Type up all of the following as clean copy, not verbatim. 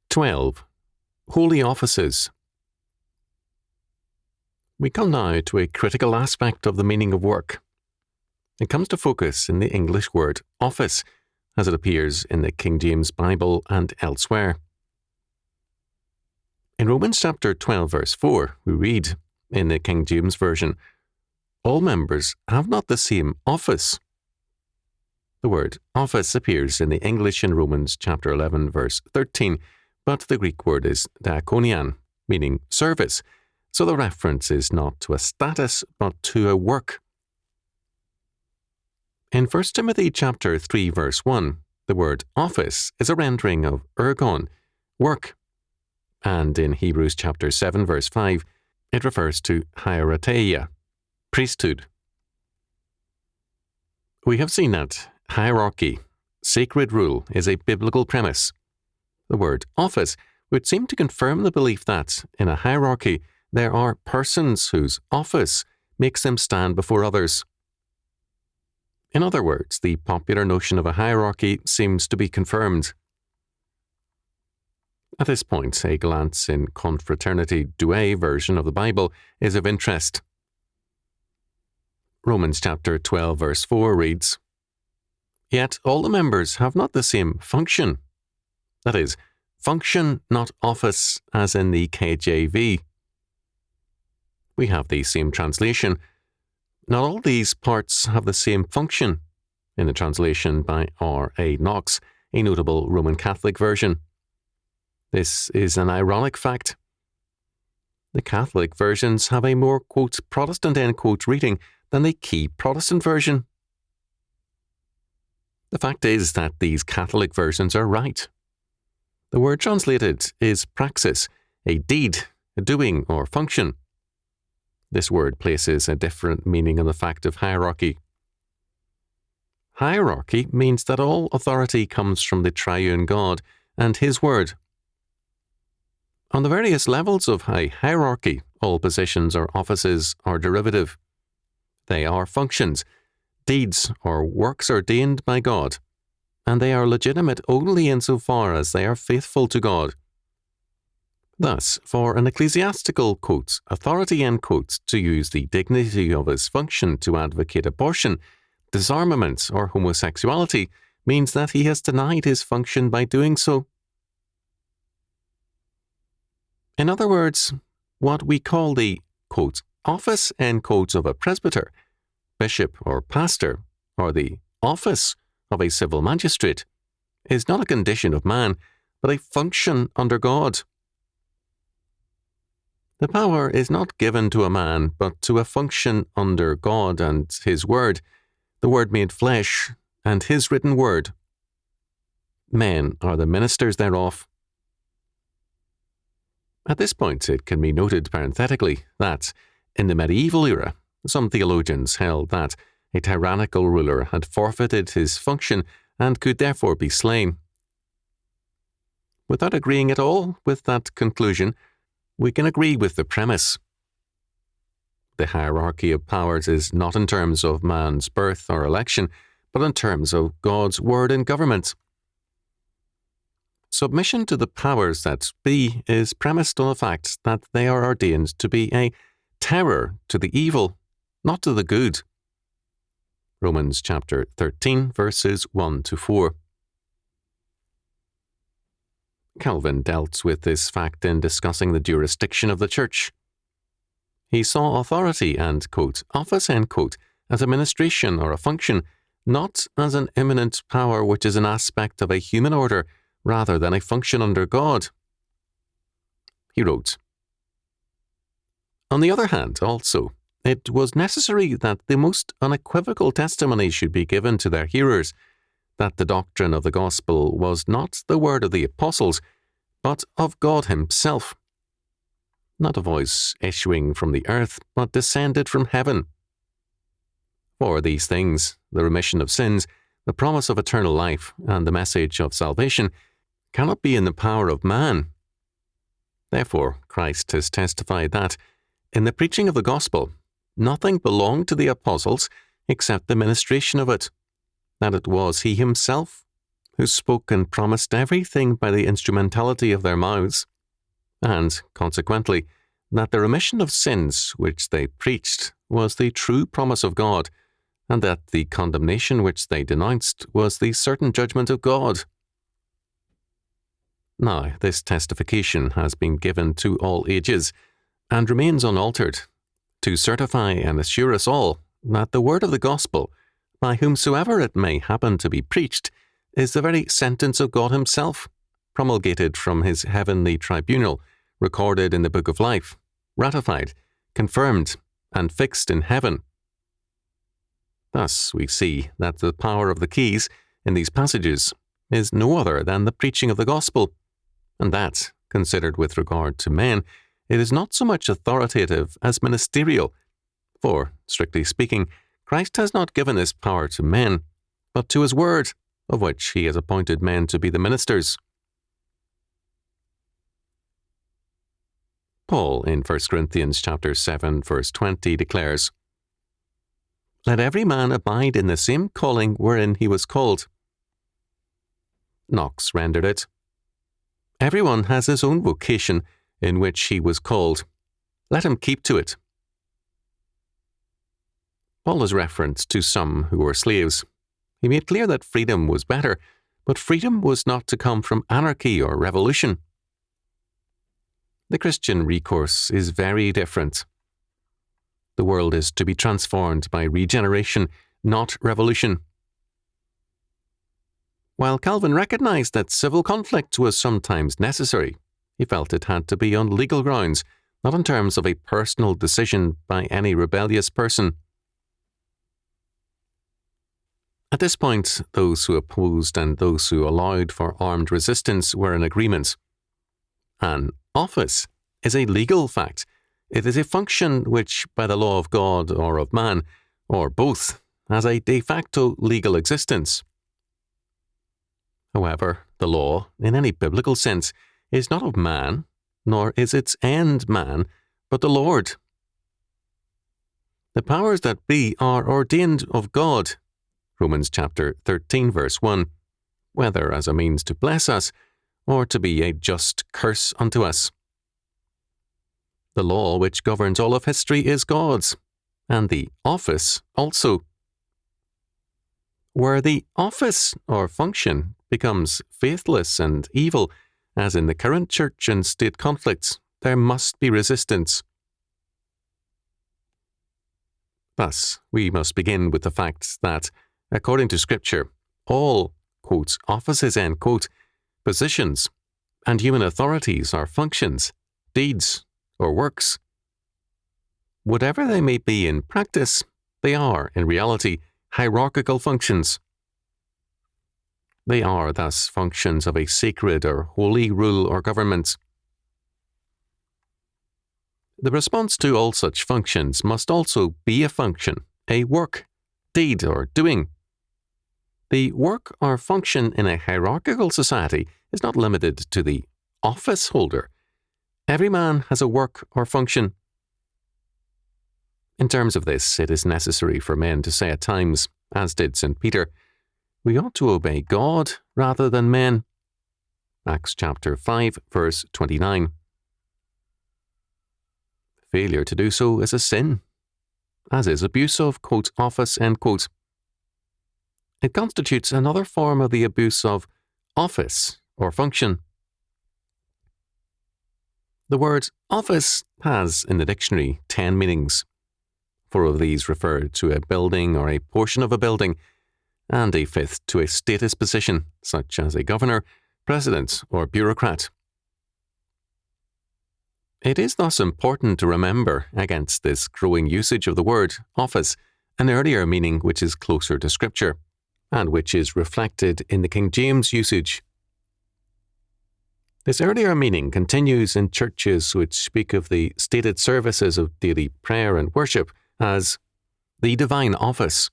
12. Holy offices. We come now to a critical aspect of the meaning of work. It comes to focus in the English word office, as it appears in the King James Bible and elsewhere. In Romans chapter 12 verse 4, we read, in the King James Version, "All members have not the same office." The word office appears in the English in Romans chapter 11 verse 13, but the Greek word is diakonian, meaning service, so the reference is not to a status, but to a work. In 1 Timothy chapter 3 verse 1, the word office is a rendering of ergon, work, and in Hebrews chapter 7 verse 5, it refers to hierarcheia, priesthood. We have seen that hierarchy, sacred rule, is a biblical premise. The word office would seem to confirm the belief that, in a hierarchy, there are persons whose office makes them stand before others. In other words, the popular notion of a hierarchy seems to be confirmed. At this point, a glance in Confraternity Douay version of the Bible is of interest. Romans chapter 12 verse 4 reads, "Yet all the members have not the same function." That is, function, not office, as in the KJV. We have the same translation. Not all these parts have the same function, in the translation by R.A. Knox, a notable Roman Catholic version. This is an ironic fact. The Catholic versions have a more, quote, Protestant, end quote, reading than the key Protestant version. The fact is that these Catholic versions are right. The word translated is praxis, a deed, a doing or function. This word places a different meaning on the fact of hierarchy. Hierarchy means that all authority comes from the triune God and His Word. On the various levels of a hierarchy, all positions or offices are derivative. They are functions, deeds or works ordained by God, and they are legitimate only insofar as they are faithful to God. Thus, for an ecclesiastical, quote, authority, end quote, to use the dignity of his function to advocate abortion, disarmament, or homosexuality means that he has denied his function by doing so. In other words, what we call the, quote, office, end quote, of a presbyter, bishop, or pastor, or the office of a civil magistrate, is not a condition of man, but a function under God. The power is not given to a man, but to a function under God and His Word, the Word made flesh, and His written Word. Men are the ministers thereof. At this point, it can be noted parenthetically that, in the medieval era, some theologians held that a tyrannical ruler had forfeited his function and could therefore be slain. Without agreeing at all with that conclusion, we can agree with the premise. The hierarchy of powers is not in terms of man's birth or election, but in terms of God's word and government. Submission to the powers that be is premised on the fact that they are ordained to be a terror to the evil, not to the good. Romans chapter 13, verses 1 to 4. Calvin dealt with this fact in discussing the jurisdiction of the Church. He saw authority and, quote, office, end quote, as a ministration or a function, not as an immanent power which is an aspect of a human order rather than a function under God. He wrote, "On the other hand, also, it was necessary that the most unequivocal testimony should be given to their hearers that the doctrine of the gospel was not the word of the apostles, but of God Himself, not a voice issuing from the earth, but descended from heaven. For these things, the remission of sins, the promise of eternal life, and the message of salvation, cannot be in the power of man. Therefore, Christ has testified that, in the preaching of the gospel, nothing belonged to the apostles except the ministration of it, that it was He Himself who spoke and promised everything by the instrumentality of their mouths, and, consequently, that the remission of sins which they preached was the true promise of God, and that the condemnation which they denounced was the certain judgment of God. Now, this testification has been given to all ages, and remains unaltered, to certify and assure us all that the word of the gospel, by whomsoever it may happen to be preached, is the very sentence of God himself, promulgated from his heavenly tribunal, recorded in the book of life, ratified, confirmed, and fixed in heaven. Thus we see that the power of the keys in these passages is no other than the preaching of the gospel, and that, considered with regard to men, it is not so much authoritative as ministerial, for, strictly speaking, Christ has not given this power to men, but to his word, of which he has appointed men to be the ministers. Paul, in 1 Corinthians chapter 7, verse 20, declares, "Let every man abide in the same calling wherein he was called." Knox rendered it, "Everyone has his own vocation in which he was called. Let him keep to it." Paul has reference to some who were slaves. He made clear that freedom was better, but freedom was not to come from anarchy or revolution. The Christian recourse is very different. The world is to be transformed by regeneration, not revolution. While Calvin recognized that civil conflict was sometimes necessary, he felt it had to be on legal grounds, not in terms of a personal decision by any rebellious person. At this point, those who opposed and those who allowed for armed resistance were in agreement. An office is a legal fact. It is a function which, by the law of God or of man, or both, has a de facto legal existence. However, the law, in any biblical sense, is not of man, nor is its end man, but the Lord. The powers that be are ordained of God, Romans chapter 13, verse 1, whether as a means to bless us, or to be a just curse unto us. The law which governs all of history is God's, and the office also. Where the office or function becomes faithless and evil, as in the current church and state conflicts, there must be resistance. Thus, we must begin with the fact that, according to Scripture, all, quote, offices, end quote, positions, and human authorities are functions, deeds, or works. Whatever they may be in practice, they are, in reality, hierarchical functions. They are thus functions of a sacred or holy rule or government. The response to all such functions must also be a function, a work, deed, or doing. The work or function in a hierarchical society is not limited to the office holder. Every man has a work or function. In terms of this, it is necessary for men to say at times, as did St. Peter, we ought to obey God rather than men. Acts chapter 5, verse 29. Failure to do so is a sin, as is abuse of, quote, office, end quote. It constitutes another form of the abuse of office or function. The word office has in the dictionary 10 meanings. 4 of these refer to a building or a portion of a building, and a 5th to a status position, such as a governor, president, or bureaucrat. It is thus important to remember, against this growing usage of the word office, an earlier meaning which is closer to Scripture, and which is reflected in the King James usage. This earlier meaning continues in churches which speak of the stated services of daily prayer and worship as the divine office.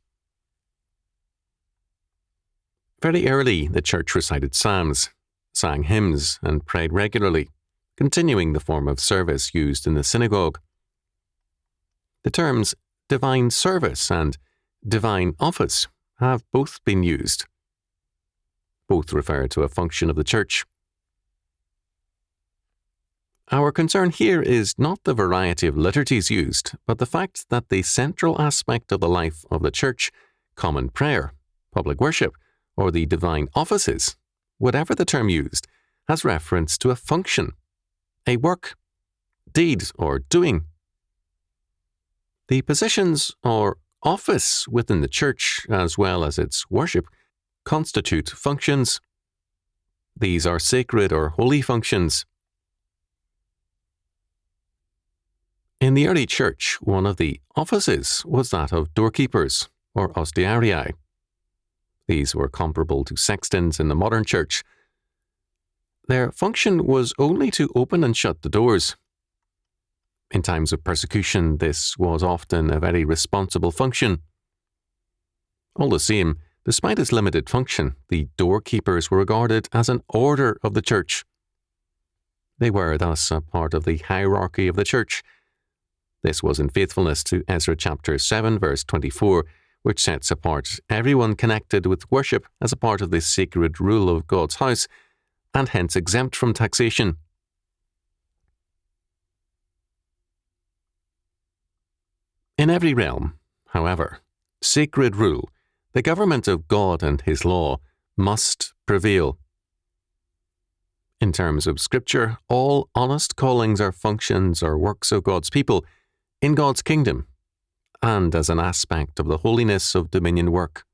Very early, the church recited psalms, sang hymns, and prayed regularly, continuing the form of service used in the synagogue. The terms divine service and divine office have both been used. Both refer to a function of the church. Our concern here is not the variety of liturgies used, but the fact that the central aspect of the life of the church, common prayer, public worship, or the divine offices, whatever the term used, has reference to a function, a work, deed, or doing. The positions or office within the church, as well as its worship, constitute functions. These are sacred or holy functions. In the early church, one of the offices was that of doorkeepers, or ostiarii. These were comparable to sextons in the modern church. Their function was only to open and shut the doors. In times of persecution, this was often a very responsible function. All the same, despite its limited function, the doorkeepers were regarded as an order of the church. They were thus a part of the hierarchy of the church. This was in faithfulness to Ezra chapter 7, verse 24, which sets apart everyone connected with worship as a part of the sacred rule of God's house, and hence exempt from taxation. In every realm, however, sacred rule, the government of God and His law, must prevail. In terms of Scripture, all honest callings are functions or works of God's people in God's kingdom, and as an aspect of the holiness of dominion work.